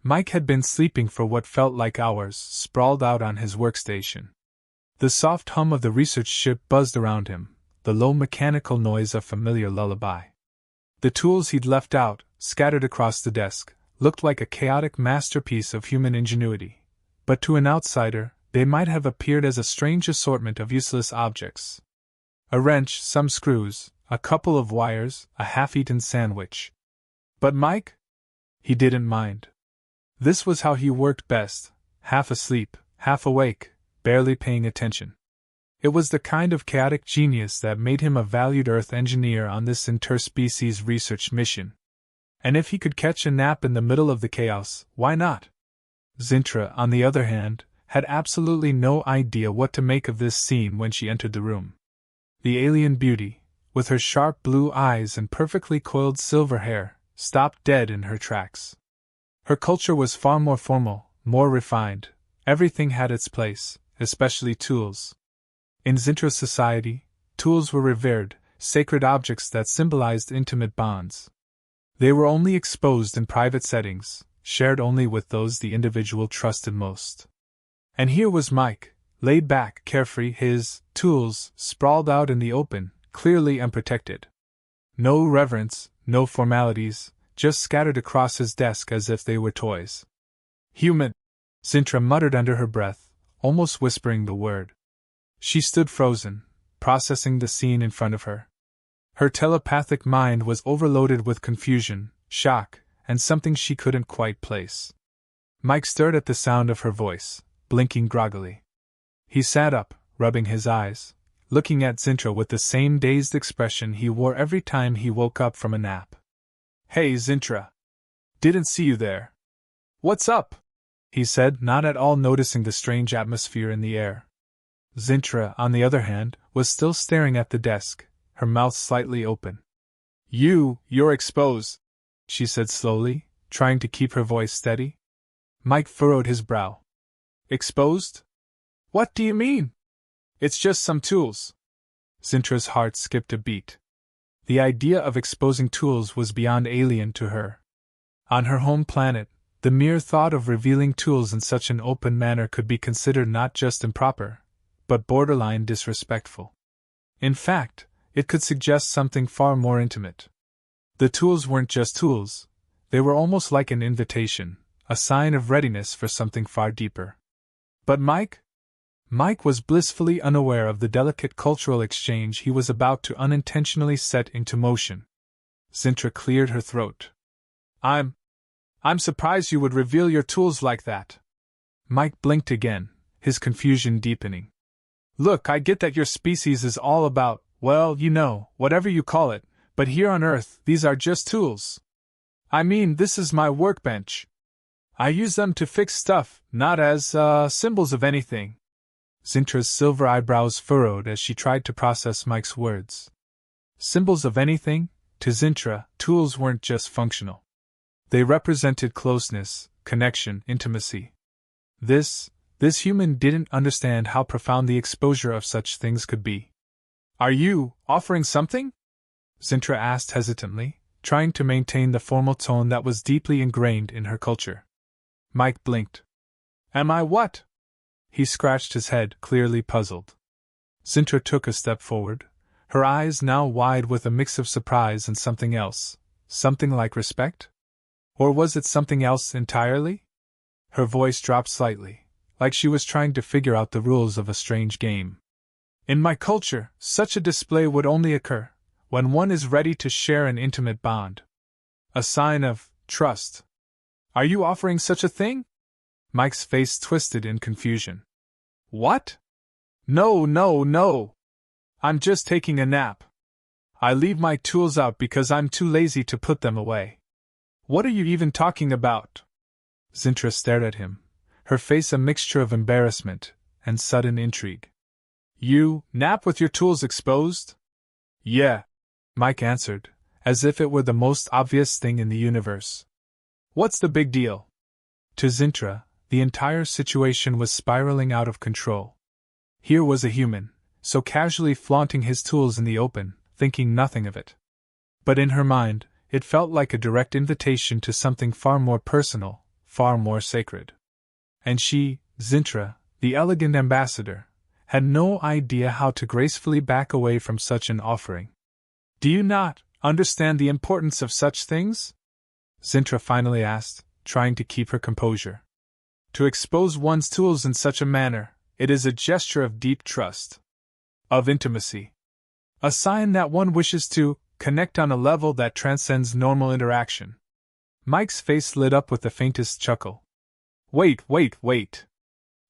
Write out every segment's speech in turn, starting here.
Mike had been sleeping for what felt like hours, sprawled out on his workstation. The soft hum of the research ship buzzed around him, the low mechanical noise of familiar lullaby. The tools he'd left out, scattered across the desk, looked like a chaotic masterpiece of human ingenuity, but to an outsider, they might have appeared as a strange assortment of useless objects. A wrench, some screws, a couple of wires, a half-eaten sandwich. But Mike? He didn't mind. This was how he worked best, half asleep, half awake, barely paying attention. It was the kind of chaotic genius that made him a valued Earth engineer on this interspecies research mission. And if he could catch a nap in the middle of the chaos, why not? Zintra, on the other hand, had absolutely no idea what to make of this scene when she entered the room. The alien beauty, with her sharp blue eyes and perfectly coiled silver hair, stopped dead in her tracks. Her culture was far more formal, more refined. Everything had its place, especially tools. In Zintra's society, tools were revered, sacred objects that symbolized intimate bonds. They were only exposed in private settings, shared only with those the individual trusted most. And here was Mike, laid back, carefree, his tools sprawled out in the open, clearly unprotected. No reverence, no formalities, just scattered across his desk as if they were toys. Human, Zintra muttered under her breath, almost whispering the word. She stood frozen, processing the scene in front of her. Her telepathic mind was overloaded with confusion, shock, and something she couldn't quite place. Mike stirred at the sound of her voice, blinking groggily. He sat up, rubbing his eyes, looking at Zintra with the same dazed expression he wore every time he woke up from a nap. "Hey, Zintra. Didn't see you there. What's up?" he said, not at all noticing the strange atmosphere in the air. Zintra, on the other hand, was still staring at the desk, her mouth slightly open. You're exposed," she said slowly, trying to keep her voice steady. Mike furrowed his brow. "Exposed? What do you mean?" "It's just some tools." Zintra's heart skipped a beat. The idea of exposing tools was beyond alien to her. On her home planet, the mere thought of revealing tools in such an open manner could be considered not just improper, but borderline disrespectful. In fact, it could suggest something far more intimate. The tools weren't just tools, they were almost like an invitation, a sign of readiness for something far deeper. But Mike was blissfully unaware of the delicate cultural exchange he was about to unintentionally set into motion. Zintra cleared her throat. I'm surprised you would reveal your tools like that." Mike blinked again, his confusion deepening. "Look, I get that your species is all about, well, whatever you call it, but here on Earth, these are just tools. I mean, this is my workbench. I use them to fix stuff, not as, symbols of anything." Zintra's silver eyebrows furrowed as she tried to process Mike's words. Symbols of anything? To Zintra, tools weren't just functional. They represented closeness, connection, intimacy. This human didn't understand how profound the exposure of such things could be. "Are you offering something?" Zintra asked hesitantly, trying to maintain the formal tone that was deeply ingrained in her culture. Mike blinked. "Am I what?" He scratched his head, clearly puzzled. Zintra took a step forward, her eyes now wide with a mix of surprise and something else. Something like respect? Or was it something else entirely? Her voice dropped slightly, like she was trying to figure out the rules of a strange game. "In my culture, such a display would only occur when one is ready to share an intimate bond. A sign of trust. Are you offering such a thing?" Mike's face twisted in confusion. "What? No. I'm just taking a nap. I leave my tools out because I'm too lazy to put them away." "What are you even talking about?" Zintra stared at him, her face a mixture of embarrassment and sudden intrigue. "You nap with your tools exposed?" "Yeah," Mike answered, as if it were the most obvious thing in the universe. "What's the big deal?" To Zintra, the entire situation was spiraling out of control. Here was a human, so casually flaunting his tools in the open, thinking nothing of it. But in her mind, it felt like a direct invitation to something far more personal, far more sacred. And she, Zintra, the elegant ambassador, had no idea how to gracefully back away from such an offering. "Do you not understand the importance of such things?" Zintra finally asked, trying to keep her composure. "To expose one's tools in such a manner, it is a gesture of deep trust, of intimacy. A sign that one wishes to connect on a level that transcends normal interaction." Mike's face lit up with the faintest chuckle. Wait.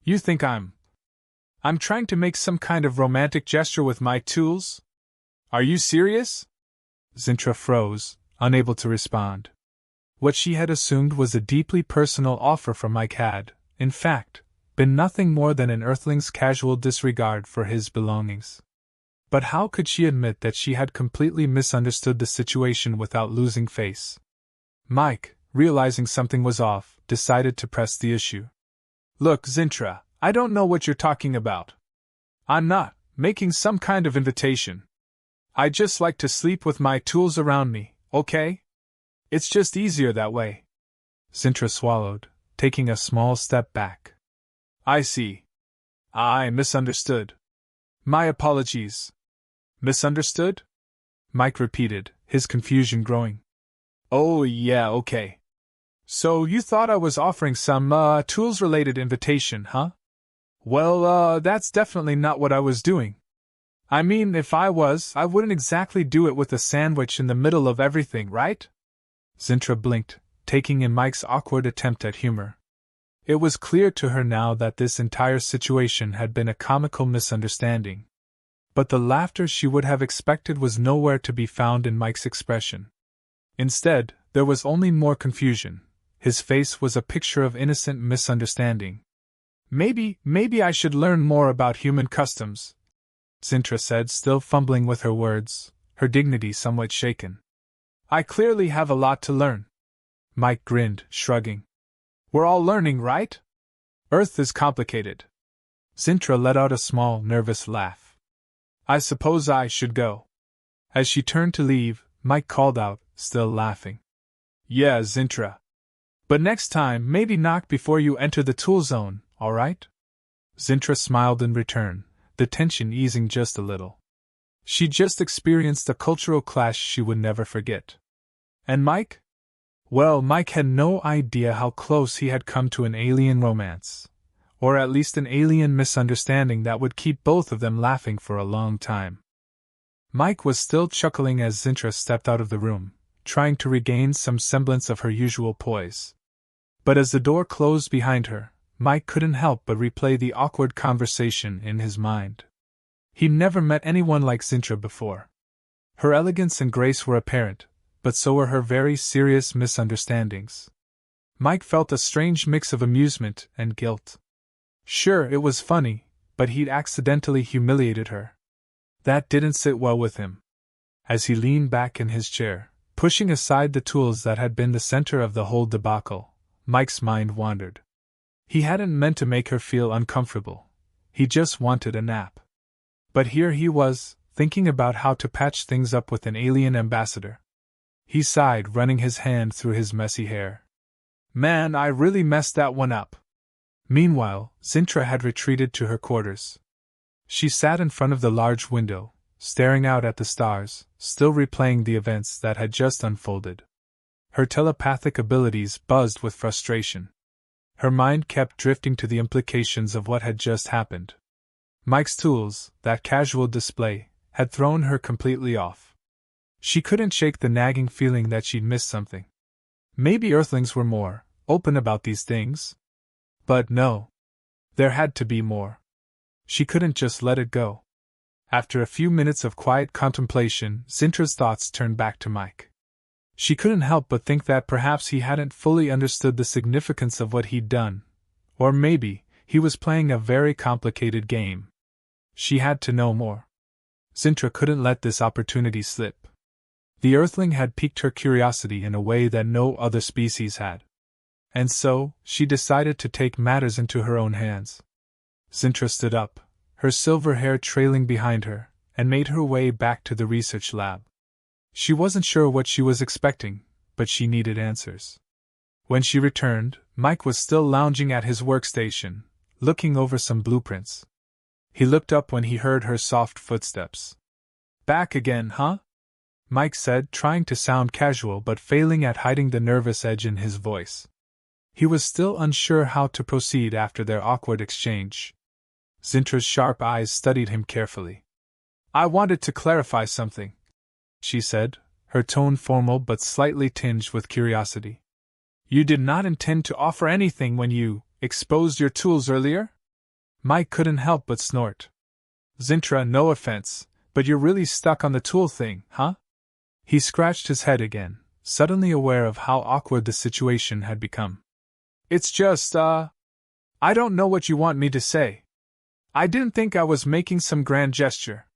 You think I'm trying to make some kind of romantic gesture with my tools? Are you serious?" Zintra froze, unable to respond. What she had assumed was a deeply personal offer from Mike had, in fact, been nothing more than an Earthling's casual disregard for his belongings. But how could she admit that she had completely misunderstood the situation without losing face? Mike, realizing something was off, decided to press the issue. "Look, Zintra, I don't know what you're talking about. I'm not making some kind of invitation. I just like to sleep with my tools around me, okay? It's just easier that way." Zintra swallowed, taking a small step back. "I see. I misunderstood. My apologies." "Misunderstood?" Mike repeated, his confusion growing. "Oh, yeah, okay. So you thought I was offering some, tools-related invitation, huh? Well, that's definitely not what I was doing. I mean, if I was, I wouldn't exactly do it with a sandwich in the middle of everything, right?" Zintra blinked, taking in Mike's awkward attempt at humor. It was clear to her now that this entire situation had been a comical misunderstanding. But the laughter she would have expected was nowhere to be found in Mike's expression. Instead, there was only more confusion. His face was a picture of innocent misunderstanding. Maybe I should learn more about human customs," Zintra said, still fumbling with her words, her dignity somewhat shaken. "I clearly have a lot to learn." Mike grinned, shrugging. "We're all learning, right? Earth is complicated." Zintra let out a small, nervous laugh. "I suppose I should go." As she turned to leave, Mike called out, still laughing. "Yeah, Zintra. But next time, maybe knock before you enter the tool zone, all right?" Zintra smiled in return, the tension easing just a little. She just experienced a cultural clash she would never forget. And Mike? Well, Mike had no idea how close he had come to an alien romance. Or at least an alien misunderstanding that would keep both of them laughing for a long time. Mike was still chuckling as Zintra stepped out of the room, trying to regain some semblance of her usual poise. But as the door closed behind her, Mike couldn't help but replay the awkward conversation in his mind. He'd never met anyone like Zintra before. Her elegance and grace were apparent, but so were her very serious misunderstandings. Mike felt a strange mix of amusement and guilt. Sure, it was funny, but he'd accidentally humiliated her. That didn't sit well with him. As he leaned back in his chair, pushing aside the tools that had been the center of the whole debacle, Mike's mind wandered. He hadn't meant to make her feel uncomfortable. He just wanted a nap. But here he was, thinking about how to patch things up with an alien ambassador. He sighed, running his hand through his messy hair. "Man, I really messed that one up." Meanwhile, Zintra had retreated to her quarters. She sat in front of the large window, staring out at the stars, still replaying the events that had just unfolded. Her telepathic abilities buzzed with frustration. Her mind kept drifting to the implications of what had just happened. Mike's tools, that casual display, had thrown her completely off. She couldn't shake the nagging feeling that she'd missed something. Maybe Earthlings were more open about these things? But no. There had to be more. She couldn't just let it go. After a few minutes of quiet contemplation, Zintra's thoughts turned back to Mike. She couldn't help but think that perhaps he hadn't fully understood the significance of what he'd done. Or maybe, he was playing a very complicated game. She had to know more. Zintra couldn't let this opportunity slip. The Earthling had piqued her curiosity in a way that no other species had. And so, she decided to take matters into her own hands. Zintra stood up, her silver hair trailing behind her, and made her way back to the research lab. She wasn't sure what she was expecting, but she needed answers. When she returned, Mike was still lounging at his workstation, looking over some blueprints. He looked up when he heard her soft footsteps. "Back again, huh?" Mike said, trying to sound casual but failing at hiding the nervous edge in his voice. He was still unsure how to proceed after their awkward exchange. Zintra's sharp eyes studied him carefully. "I wanted to clarify something," she said, her tone formal but slightly tinged with curiosity. "You did not intend to offer anything when you exposed your tools earlier?" Mike couldn't help but snort. "Zintra, no offense, but you're really stuck on the tool thing, huh?" He scratched his head again, suddenly aware of how awkward the situation had become. "It's just, I don't know what you want me to say. I didn't think I was making some grand gesture.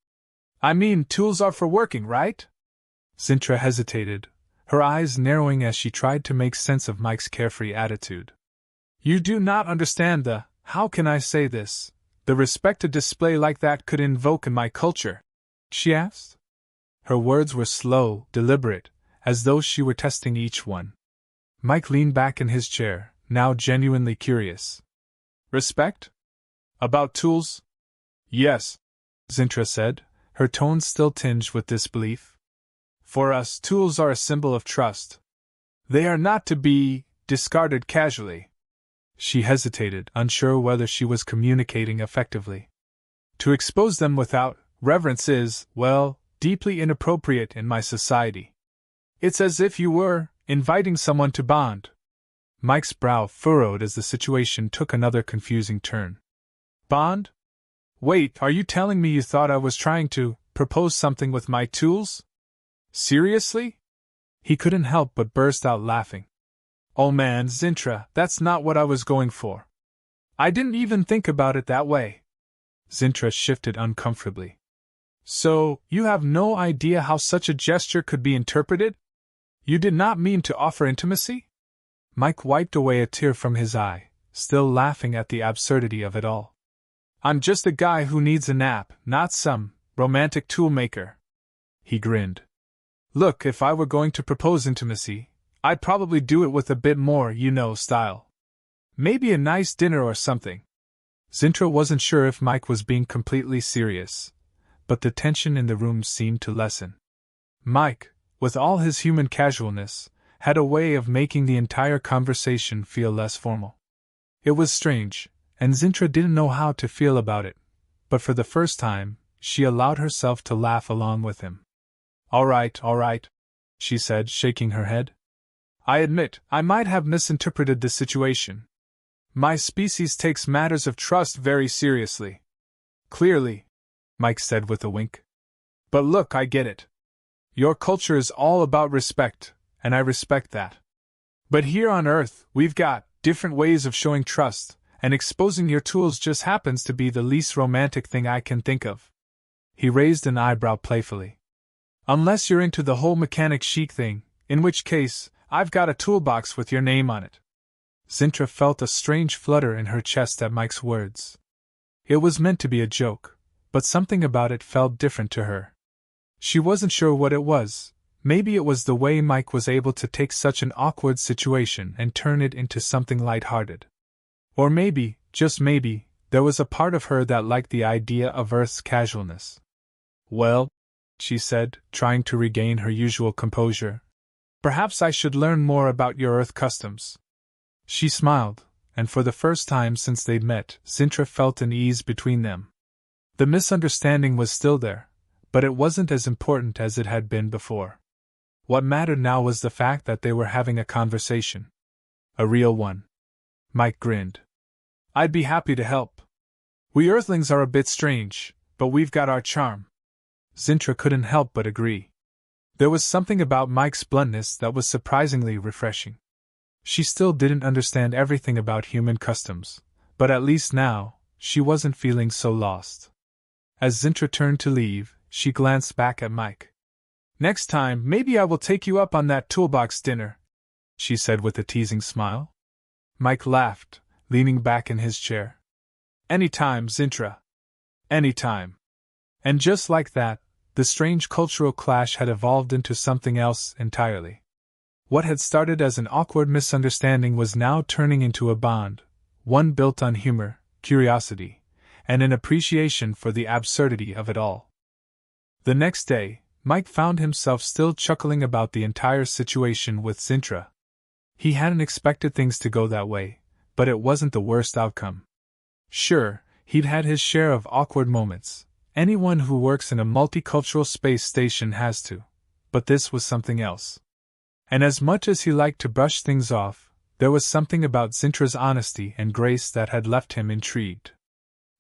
I mean, tools are for working, right?" Zintra hesitated, her eyes narrowing as she tried to make sense of Mike's carefree attitude. "You do not understand the, how can I say this, the respect a display like that could invoke in my culture?" she asked. Her words were slow, deliberate, as though she were testing each one. Mike leaned back in his chair, now genuinely curious. "Respect? About tools?" "Yes," Zintra said, her tone still tinged with disbelief. "For us, tools are a symbol of trust. They are not to be discarded casually." She hesitated, unsure whether she was communicating effectively. "To expose them without reverence is, well, deeply inappropriate in my society. It's as if you were inviting someone to bond." Mike's brow furrowed as the situation took another confusing turn. "Bond? Wait, are you telling me you thought I was trying to propose something with my tools? Seriously?" He couldn't help but burst out laughing. "Oh man, Zintra, that's not what I was going for. I didn't even think about it that way." Zintra shifted uncomfortably. "So, you have no idea how such a gesture could be interpreted? You did not mean to offer intimacy?" Mike wiped away a tear from his eye, still laughing at the absurdity of it all. "I'm just a guy who needs a nap, not some romantic toolmaker." He grinned. "Look, if I were going to propose intimacy, I'd probably do it with a bit more, style. Maybe a nice dinner or something." Zintra wasn't sure if Mike was being completely serious, but the tension in the room seemed to lessen. Mike, with all his human casualness, had a way of making the entire conversation feel less formal. It was strange, and Zintra didn't know how to feel about it, but for the first time, she allowed herself to laugh along with him. All right, she said, shaking her head. "I admit, I might have misinterpreted the situation. My species takes matters of trust very seriously." "Clearly," Mike said with a wink. "But look, I get it. Your culture is all about respect, and I respect that. But here on Earth, we've got different ways of showing trust, and exposing your tools just happens to be the least romantic thing I can think of." He raised an eyebrow playfully. "Unless you're into the whole mechanic chic thing, in which case, I've got a toolbox with your name on it." Zintra felt a strange flutter in her chest at Mike's words. It was meant to be a joke, but something about it felt different to her. She wasn't sure what it was. Maybe it was the way Mike was able to take such an awkward situation and turn it into something light-hearted. Or maybe, just maybe, there was a part of her that liked the idea of Earth's casualness. "Well," she said, trying to regain her usual composure, "perhaps I should learn more about your Earth customs." She smiled, and for the first time since they'd met, Zintra felt an ease between them. The misunderstanding was still there, but it wasn't as important as it had been before. What mattered now was the fact that they were having a conversation. A real one. Mike grinned. "I'd be happy to help. We Earthlings are a bit strange, but we've got our charm." Zintra couldn't help but agree. There was something about Mike's bluntness that was surprisingly refreshing. She still didn't understand everything about human customs, but at least now, she wasn't feeling so lost. As Zintra turned to leave, she glanced back at Mike. "Next time, maybe I will take you up on that toolbox dinner," she said with a teasing smile. Mike laughed, leaning back in his chair. "Anytime, Zintra. Anytime." And just like that, the strange cultural clash had evolved into something else entirely. What had started as an awkward misunderstanding was now turning into a bond, one built on humor, curiosity, and an appreciation for the absurdity of it all. The next day, Mike found himself still chuckling about the entire situation with Zintra. He hadn't expected things to go that way, but it wasn't the worst outcome. Sure, he'd had his share of awkward moments. Anyone who works in a multicultural space station has to. But this was something else. And as much as he liked to brush things off, there was something about Zintra's honesty and grace that had left him intrigued.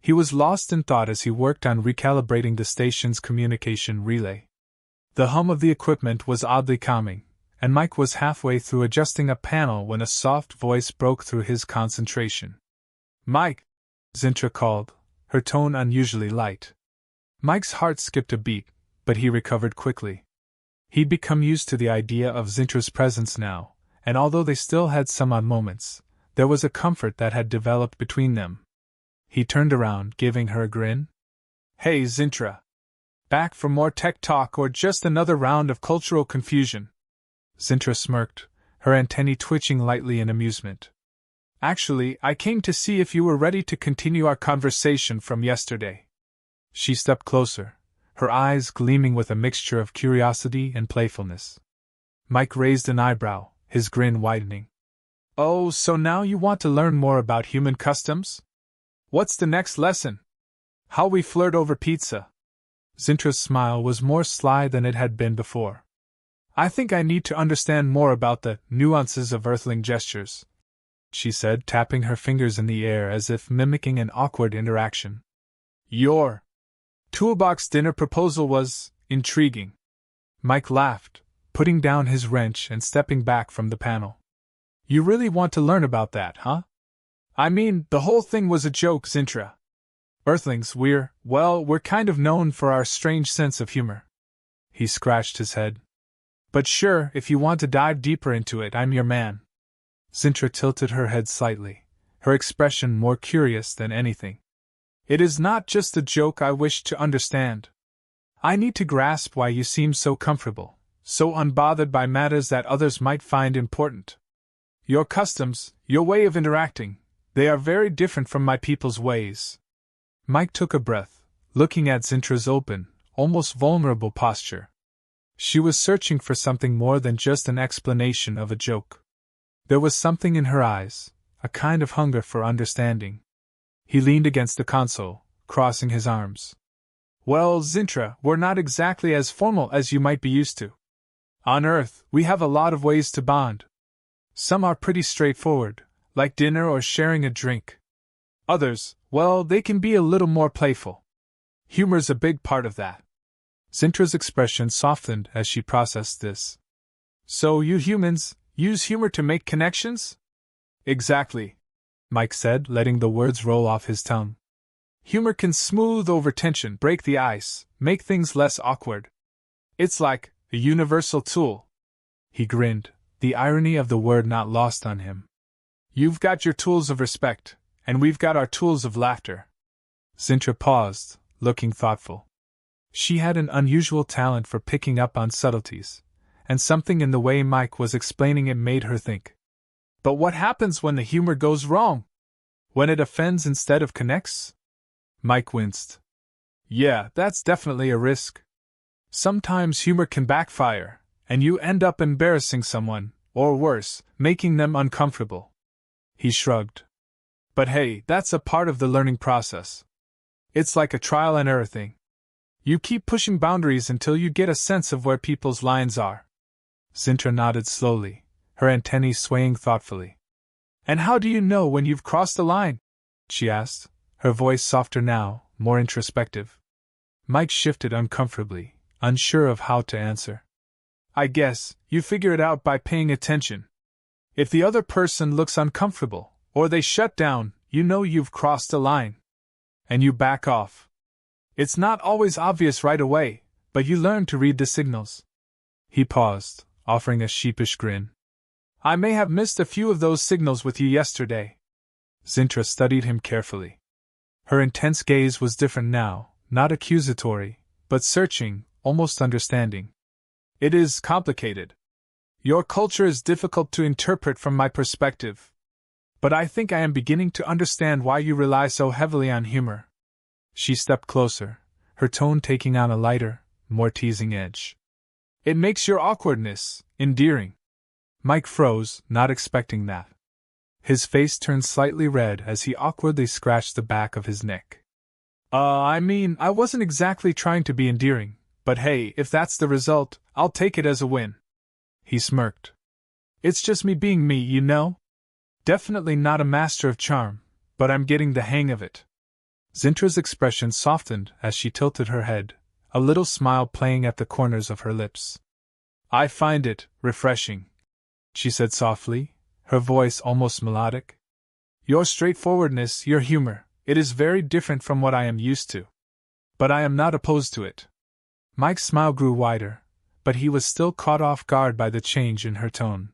He was lost in thought as he worked on recalibrating the station's communication relay. The hum of the equipment was oddly calming, and Mike was halfway through adjusting a panel when a soft voice broke through his concentration. "Mike!" Zintra called, her tone unusually light. Mike's heart skipped a beat, but he recovered quickly. He'd become used to the idea of Zintra's presence now, and although they still had some odd moments, there was a comfort that had developed between them. He turned around, giving her a grin. "Hey, Zintra! Back for more tech talk or just another round of cultural confusion?" Zintra smirked, her antennae twitching lightly in amusement. "Actually, I came to see if you were ready to continue our conversation from yesterday." She stepped closer, her eyes gleaming with a mixture of curiosity and playfulness. Mike raised an eyebrow, his grin widening. "Oh, so now you want to learn more about human customs? What's the next lesson? How we flirt over pizza?" Zintra's smile was more sly than it had been before. "I think I need to understand more about the nuances of Earthling gestures," she said, tapping her fingers in the air as if mimicking an awkward interaction. "Your toolbox dinner proposal was intriguing." Mike laughed, putting down his wrench and stepping back from the panel. "You really want to learn about that, huh? I mean, the whole thing was a joke, Zintra. Earthlings, we're kind of known for our strange sense of humor." He scratched his head. "But sure, if you want to dive deeper into it, I'm your man." Zintra tilted her head slightly, her expression more curious than anything. "It is not just a joke I wish to understand. I need to grasp why you seem so comfortable, so unbothered by matters that others might find important. Your customs, your way of interacting, they are very different from my people's ways." Mike took a breath, looking at Zintra's open, almost vulnerable posture. She was searching for something more than just an explanation of a joke. There was something in her eyes, a kind of hunger for understanding. He leaned against the console, crossing his arms. "Well, Zintra, we're not exactly as formal as you might be used to. On Earth, we have a lot of ways to bond. Some are pretty straightforward, like dinner or sharing a drink. Others, well, they can be a little more playful. Humor's a big part of that." Zintra's expression softened as she processed this. "So you humans use humor to make connections?" "Exactly," Mike said, letting the words roll off his tongue. "Humor can smooth over tension, break the ice, make things less awkward. It's like a universal tool." He grinned, the irony of the word not lost on him. "You've got your tools of respect, and we've got our tools of laughter." Zintra paused, looking thoughtful. She had an unusual talent for picking up on subtleties, and something in the way Mike was explaining it made her think. "But what happens when the humor goes wrong? When it offends instead of connects?" Mike winced. "Yeah, that's definitely a risk. Sometimes humor can backfire, and you end up embarrassing someone, or worse, making them uncomfortable." He shrugged. "But hey, that's a part of the learning process. It's like a trial and error thing. You keep pushing boundaries until you get a sense of where people's lines are." Zintra nodded slowly, her antennae swaying thoughtfully. "And how do you know when you've crossed a line?" she asked, her voice softer now, more introspective. Mike shifted uncomfortably, unsure of how to answer. "I guess you figure it out by paying attention. If the other person looks uncomfortable, or they shut down, you know you've crossed a line. And you back off. It's not always obvious right away, but you learn to read the signals." He paused, offering a sheepish grin. "I may have missed a few of those signals with you yesterday." Zintra studied him carefully. Her intense gaze was different now, not accusatory, but searching, almost understanding. "It is complicated. Your culture is difficult to interpret from my perspective. But I think I am beginning to understand why you rely so heavily on humor. She stepped closer, her tone taking on a lighter, more teasing edge. It makes your awkwardness endearing. Mike froze, not expecting that. His face turned slightly red as he awkwardly scratched the back of his neck. I wasn't exactly trying to be endearing, but hey, if that's the result, I'll take it as a win. He smirked. It's just me being me, you know? Definitely not a master of charm, but I'm getting the hang of it. Zintra's expression softened as she tilted her head, a little smile playing at the corners of her lips. I find it refreshing, she said softly, her voice almost melodic. Your straightforwardness, your humor, it is very different from what I am used to. But I am not opposed to it. Mike's smile grew wider, but he was still caught off guard by the change in her tone.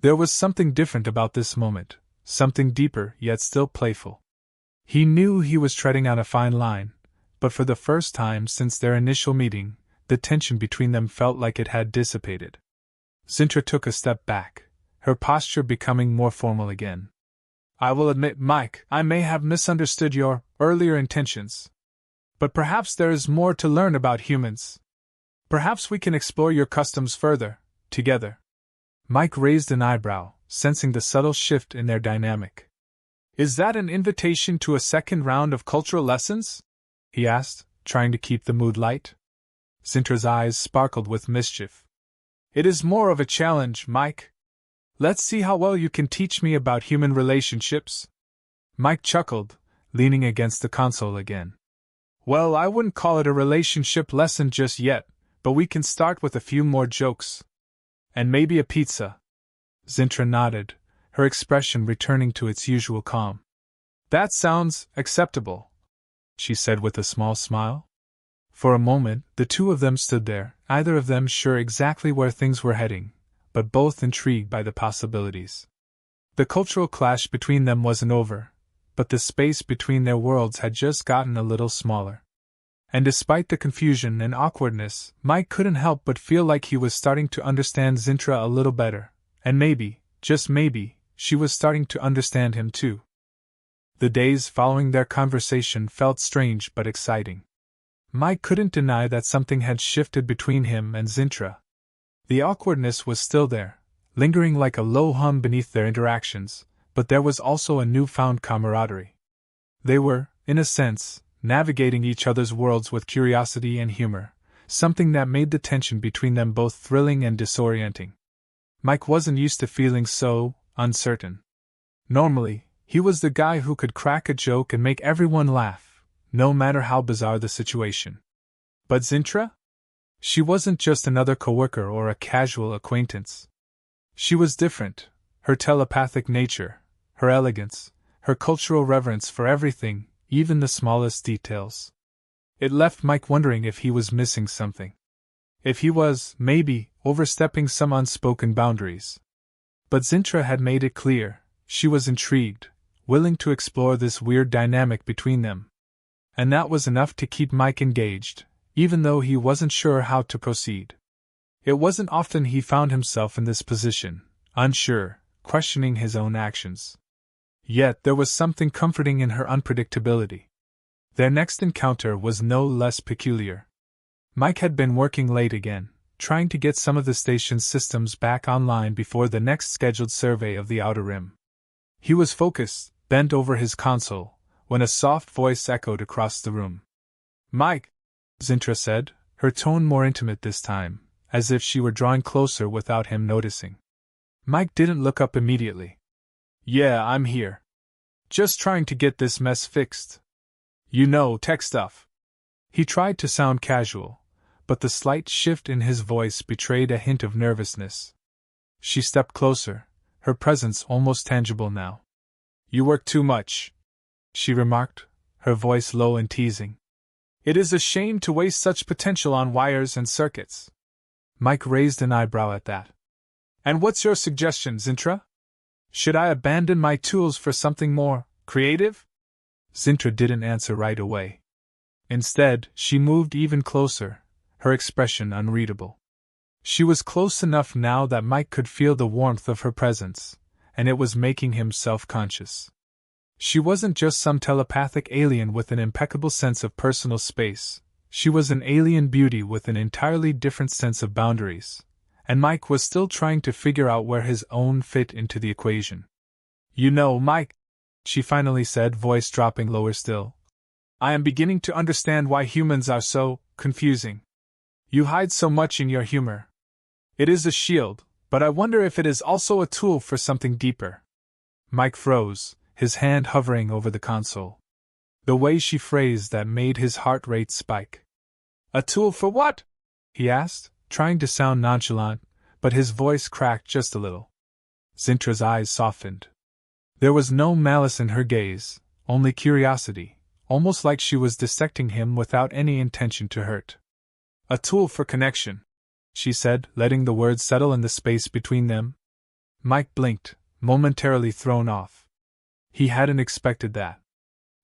There was something different about this moment, something deeper yet still playful. He knew he was treading on a fine line, but for the first time since their initial meeting, the tension between them felt like it had dissipated. Zintra took a step back, her posture becoming more formal again. I will admit, Mike, I may have misunderstood your earlier intentions. But perhaps there is more to learn about humans. Perhaps we can explore your customs further, together. Mike raised an eyebrow, sensing the subtle shift in their dynamic. Is that an invitation to a second round of cultural lessons? He asked, trying to keep the mood light. Zintra's eyes sparkled with mischief. It is more of a challenge, Mike. Let's see how well you can teach me about human relationships. Mike chuckled, leaning against the console again. Well, I wouldn't call it a relationship lesson just yet, but we can start with a few more jokes. And maybe a pizza. Zintra nodded, her expression returning to its usual calm. That sounds acceptable, she said with a small smile. For a moment, the two of them stood there, neither of them sure exactly where things were heading, but both intrigued by the possibilities. The cultural clash between them wasn't over, but the space between their worlds had just gotten a little smaller. And despite the confusion and awkwardness, Mike couldn't help but feel like he was starting to understand Zintra a little better, and maybe, just maybe, she was starting to understand him too. The days following their conversation felt strange but exciting. Mike couldn't deny that something had shifted between him and Zintra. The awkwardness was still there, lingering like a low hum beneath their interactions, but there was also a newfound camaraderie. They were, in a sense, navigating each other's worlds with curiosity and humor, something that made the tension between them both thrilling and disorienting. Mike wasn't used to feeling so uncertain. Normally, he was the guy who could crack a joke and make everyone laugh, no matter how bizarre the situation. But Zintra? She wasn't just another coworker or a casual acquaintance. She was different, her telepathic nature, her elegance, her cultural reverence for everything, even the smallest details. It left Mike wondering if he was missing something. If he was, maybe, overstepping some unspoken boundaries. But Zintra had made it clear, she was intrigued, willing to explore this weird dynamic between them. And that was enough to keep Mike engaged, even though he wasn't sure how to proceed. It wasn't often he found himself in this position, unsure, questioning his own actions. Yet there was something comforting in her unpredictability. Their next encounter was no less peculiar. Mike had been working late again, trying to get some of the station's systems back online before the next scheduled survey of the Outer Rim. He was focused, bent over his console, when a soft voice echoed across the room. Mike, Zintra said, her tone more intimate this time, as if she were drawing closer without him noticing. Mike didn't look up immediately. Yeah, I'm here. Just trying to get this mess fixed. You know, tech stuff. He tried to sound casual, but the slight shift in his voice betrayed a hint of nervousness. She stepped closer, her presence almost tangible now. You work too much, she remarked, her voice low and teasing. It is a shame to waste such potential on wires and circuits. Mike raised an eyebrow at that. And what's your suggestion, Zintra? Should I abandon my tools for something more creative? Zintra didn't answer right away. Instead, she moved even closer, her expression unreadable. She was close enough now that Mike could feel the warmth of her presence, and it was making him self-conscious. She wasn't just some telepathic alien with an impeccable sense of personal space, she was an alien beauty with an entirely different sense of boundaries, and Mike was still trying to figure out where his own fit into the equation. "You know, Mike," she finally said, voice dropping lower still, "I am beginning to understand why humans are so confusing. You hide so much in your humor. It is a shield, but I wonder if it is also a tool for something deeper." Mike froze, his hand hovering over the console. The way she phrased that made his heart rate spike. "A tool for what?" he asked, trying to sound nonchalant, but his voice cracked just a little. Zintra's eyes softened. There was no malice in her gaze, only curiosity, almost like she was dissecting him without any intention to hurt. "A tool for connection," she said, letting the words settle in the space between them. Mike blinked, momentarily thrown off. He hadn't expected that.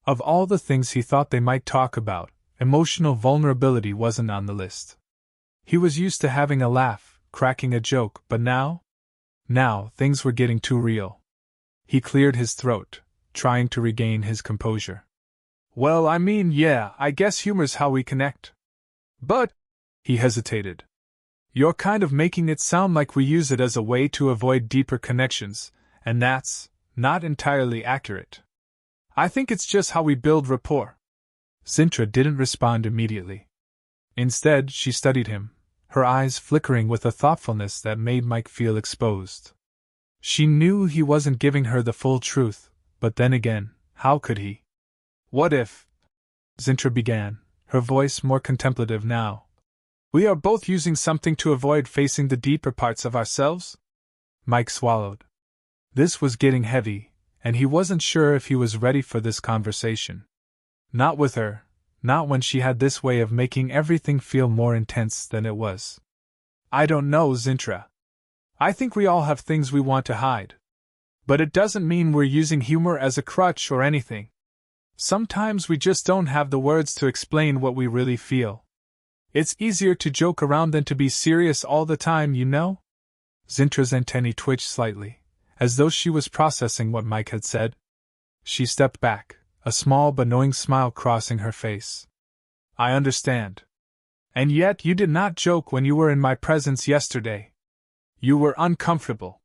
Of all the things he thought they might talk about, emotional vulnerability wasn't on the list. He was used to having a laugh, cracking a joke, but now, things were getting too real. He cleared his throat, trying to regain his composure. "Well, I mean, yeah, I guess humor's how we connect. But," he hesitated, "you're kind of making it sound like we use it as a way to avoid deeper connections, and that's not entirely accurate. I think it's just how we build rapport." Zintra didn't respond immediately. Instead, she studied him, her eyes flickering with a thoughtfulness that made Mike feel exposed. She knew he wasn't giving her the full truth, but then again, how could he? "What if," Zintra began, her voice more contemplative now, "we are both using something to avoid facing the deeper parts of ourselves?" Mike swallowed. This was getting heavy, and he wasn't sure if he was ready for this conversation. Not with her, not when she had this way of making everything feel more intense than it was. "I don't know, Zintra. I think we all have things we want to hide. But it doesn't mean we're using humor as a crutch or anything. Sometimes we just don't have the words to explain what we really feel. It's easier to joke around than to be serious all the time, you know?" Zintra's antennae twitched slightly, as though she was processing what Mike had said. She stepped back, a small but knowing smile crossing her face. "I understand. And yet you did not joke when you were in my presence yesterday. You were uncomfortable."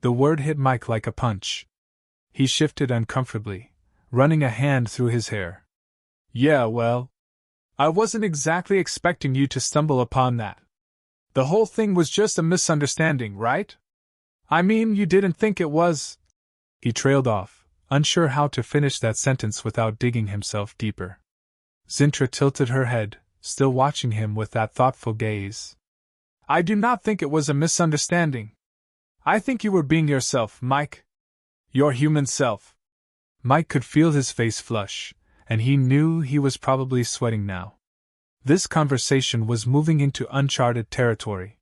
The word hit Mike like a punch. He shifted uncomfortably, running a hand through his hair. "Yeah, well, I wasn't exactly expecting you to stumble upon that. The whole thing was just a misunderstanding, right? I mean, you didn't think it was—" He trailed off, unsure how to finish that sentence without digging himself deeper. Zintra tilted her head, still watching him with that thoughtful gaze. "I do not think it was a misunderstanding. I think you were being yourself, Mike. Your human self." Mike could feel his face flush, and he knew he was probably sweating now. This conversation was moving into uncharted territory.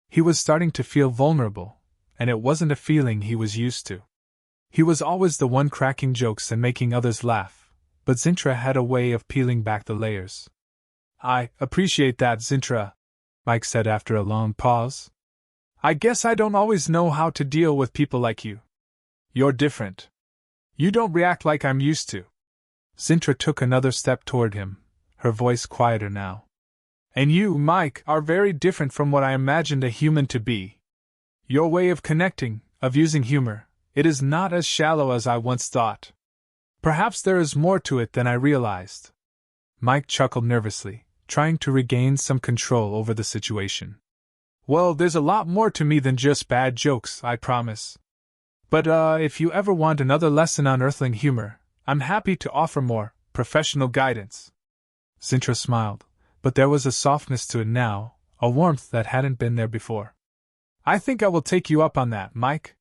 He was starting to feel vulnerable, and it wasn't a feeling he was used to. He was always the one cracking jokes and making others laugh, but Zintra had a way of peeling back the layers. "I appreciate that, Zintra," Mike said after a long pause. "I guess I don't always know how to deal with people like you. You're different. You don't react like I'm used to." Zintra took another step toward him, her voice quieter now. "And you, Mike, are very different from what I imagined a human to be. Your way of connecting, of using humor, it is not as shallow as I once thought. Perhaps there is more to it than I realized." Mike chuckled nervously, trying to regain some control over the situation. "Well, there's a lot more to me than just bad jokes, I promise. But if you ever want another lesson on Earthling humor, I'm happy to offer more professional guidance." Zintra smiled, but there was a softness to it now, a warmth that hadn't been there before. "I think I will take you up on that, Mike.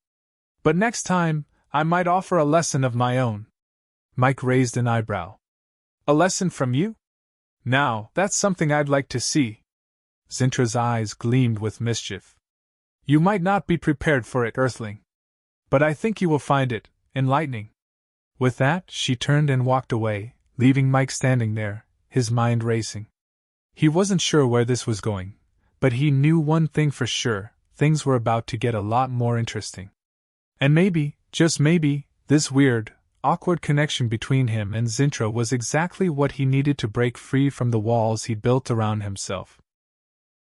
But next time, I might offer a lesson of my own." Mike raised an eyebrow. "A lesson from you? Now, that's something I'd like to see." Zintra's eyes gleamed with mischief. "You might not be prepared for it, Earthling. But I think you will find it enlightening." With that, she turned and walked away, leaving Mike standing there, his mind racing. He wasn't sure where this was going, But he knew one thing for sure: things were about to get a lot more interesting. And maybe, just maybe, this weird, awkward connection between him and Zintra was exactly what he needed to break free from the walls he'd built around himself.